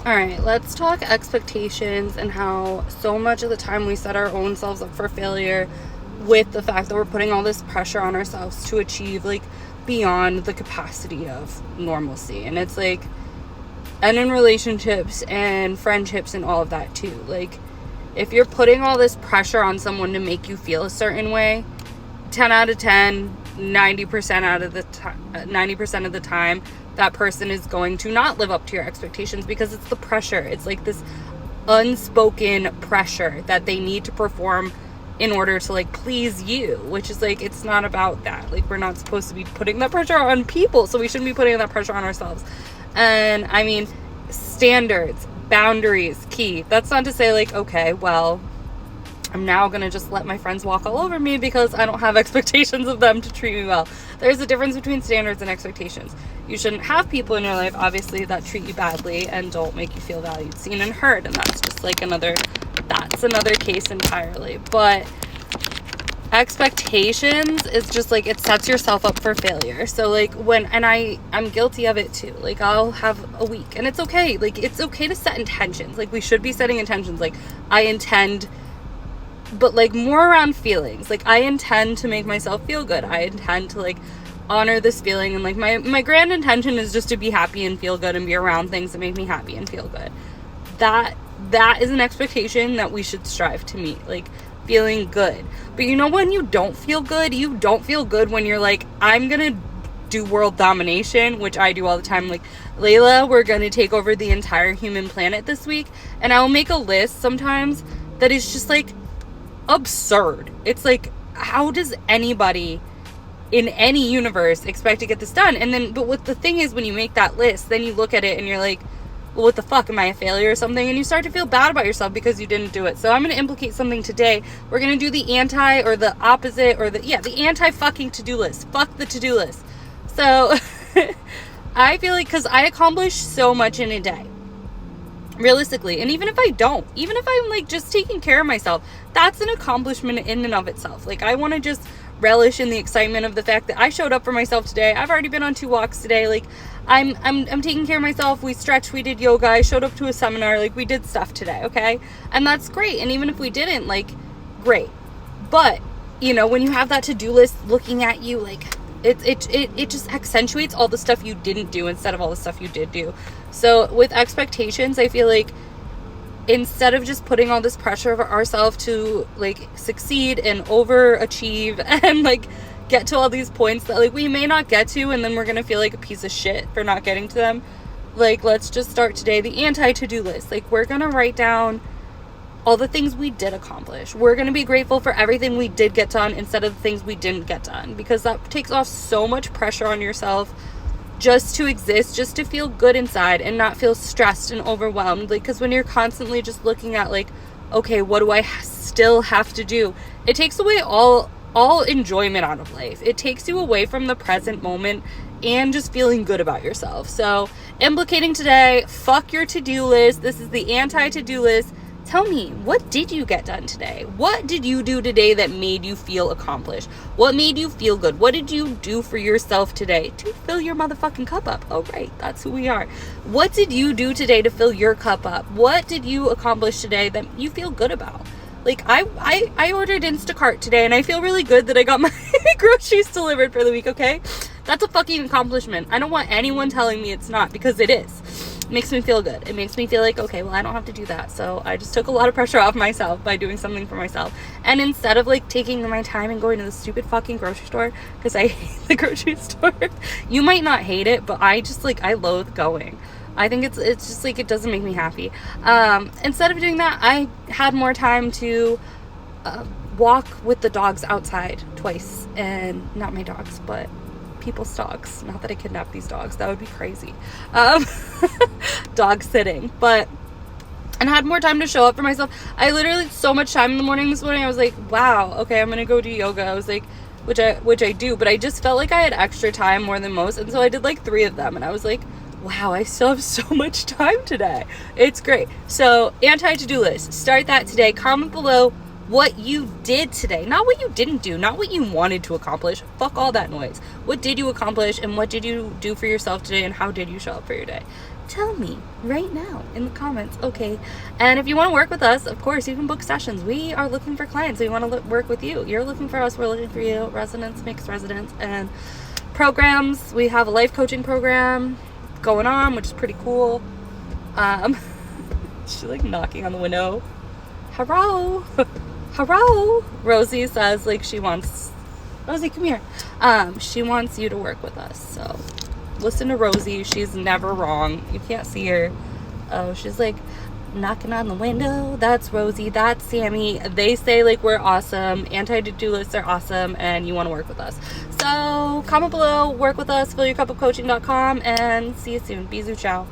All right, let's talk expectations and how so much of the time we set our own selves up for failure with the fact that we're putting all this pressure on ourselves to achieve like beyond the capacity of normalcy. And it's like, and in relationships and friendships and all of that too. Like, if you're putting all this pressure on someone to make you feel a certain way, 10 out of 10, 90% out of the time, 90% of the time, that person is going to not live up to your expectations because it's the pressure. It's like this unspoken pressure that they need to perform in order to like please you, which is like, it's not about that. Like, we're not supposed to be putting that pressure on people, so we shouldn't be putting that pressure on ourselves. And I mean, standards, boundaries, key. That's not to say like, okay, well, I'm now going to just let my friends walk all over me because I don't have expectations of them to treat me well. There's a difference between standards and expectations. You shouldn't have people in your life, obviously, that treat you badly and don't make you feel valued, seen, and heard. And that's just like another case entirely. But expectations is just like, it sets yourself up for failure. So like I'm guilty of it too. Like, I'll have a week and it's okay. Like, it's okay to set intentions. Like, we should be setting intentions. Like, I intend, but like more around feelings. Like, I intend to make myself feel good. I intend to like honor this feeling, and like my grand intention is just to be happy and feel good and be around things that make me happy and feel good. That is an expectation that we should strive to meet, like feeling good. But you know, when you don't feel good when you're like, I'm gonna do world domination, which I do all the time. Like, Leila, we're gonna take over the entire human planet this week, and I'll make a list sometimes that is just like absurd. It's like, how does anybody in any universe expect to get this done? And then, but what the thing is, when you make that list, then you look at it and you're like, well, what the fuck, am I a failure or something? And you start to feel bad about yourself because you didn't do it. So I'm going to implicate something today. We're going to do the anti or the opposite or the anti fucking to-do list. Fuck the to-do list. So I feel like, because I accomplish so much in a day, realistically. And even if I don't, even if I'm like just taking care of myself, that's an accomplishment in and of itself. Like, I want to just relish in the excitement of the fact that I showed up for myself today. I've already been on 2 walks today. Like, I'm taking care of myself. We stretched, we did yoga, I showed up to a seminar, like, we did stuff today, okay? And that's great. And even if we didn't, like, great. But, you know, when you have that to-do list looking at you, like, it just accentuates all the stuff you didn't do instead of all the stuff you did do. So with expectations, I feel like instead of just putting all this pressure of ourselves to like succeed and overachieve and like get to all these points that like we may not get to, and then we're gonna feel like a piece of shit for not getting to them, like, let's just start today the anti-to-do list. Like, we're gonna write down all the things we did accomplish. We're gonna be grateful for everything we did get done instead of the things we didn't get done, because that takes off so much pressure on yourself just to exist, just to feel good inside and not feel stressed and overwhelmed. Like, because when you're constantly just looking at like, okay, what do I still have to do, it takes away all enjoyment out of life. It takes you away from the present moment and just feeling good about yourself. So implicating today, fuck your to-do list. This is the anti-to-do list. Tell me, what did you get done today? What did you do today that made you feel accomplished? What made you feel good? What did you do for yourself today to fill your motherfucking cup up? Oh, right, that's who we are. What did you do today to fill your cup up? What did you accomplish today that you feel good about? Like, I ordered Instacart today, and I feel really good that I got my groceries delivered for the week, okay? That's a fucking accomplishment. I don't want anyone telling me it's not, because it is. It makes me feel good. It makes me feel like, okay, well, I don't have to do that. So I just took a lot of pressure off myself by doing something for myself. And instead of like taking my time and going to the stupid fucking grocery store, because I hate the grocery store. You might not hate it, but I just like, I loathe going. I think it's just like, it doesn't make me happy. Instead of doing that, I had more time to walk with the dogs outside twice. And not my dogs, but people's dogs. Not that I kidnapped these dogs, that would be crazy. Dog sitting, and had more time to show up for myself. I literally had so much time in the morning this morning. I was like, wow, okay, I'm gonna go do yoga. I was like, which I do, but I just felt like I had extra time more than most, and so I did like 3 of them, and I was like, wow, I still have so much time today. It's great. So anti-to-do list, start that today. Comment below what you did today, not what you didn't do, not what you wanted to accomplish. Fuck all that noise. What did you accomplish, and what did you do for yourself today, and how did you show up for your day? tell me right now in the comments. Okay. And if you want to work with us, of course, you can book sessions. We are looking for clients. We want to work with you. You're looking for us. We're looking for you. Residents, mixed residents, and programs. We have a life coaching program going on, which is pretty cool. She's like knocking on the window. Hello. Hello. Rosie says like she wants, Rosie, come here. She wants you to work with us. So listen to Rosie. She's never wrong. You can't see her. Oh, she's like knocking on the window. That's Rosie. That's Sammy. They say like we're awesome. Anti-to-do lists are awesome, and you want to work with us. So comment below, work with us, fillyourcupofcoaching.com, and see you soon. Bisous, ciao.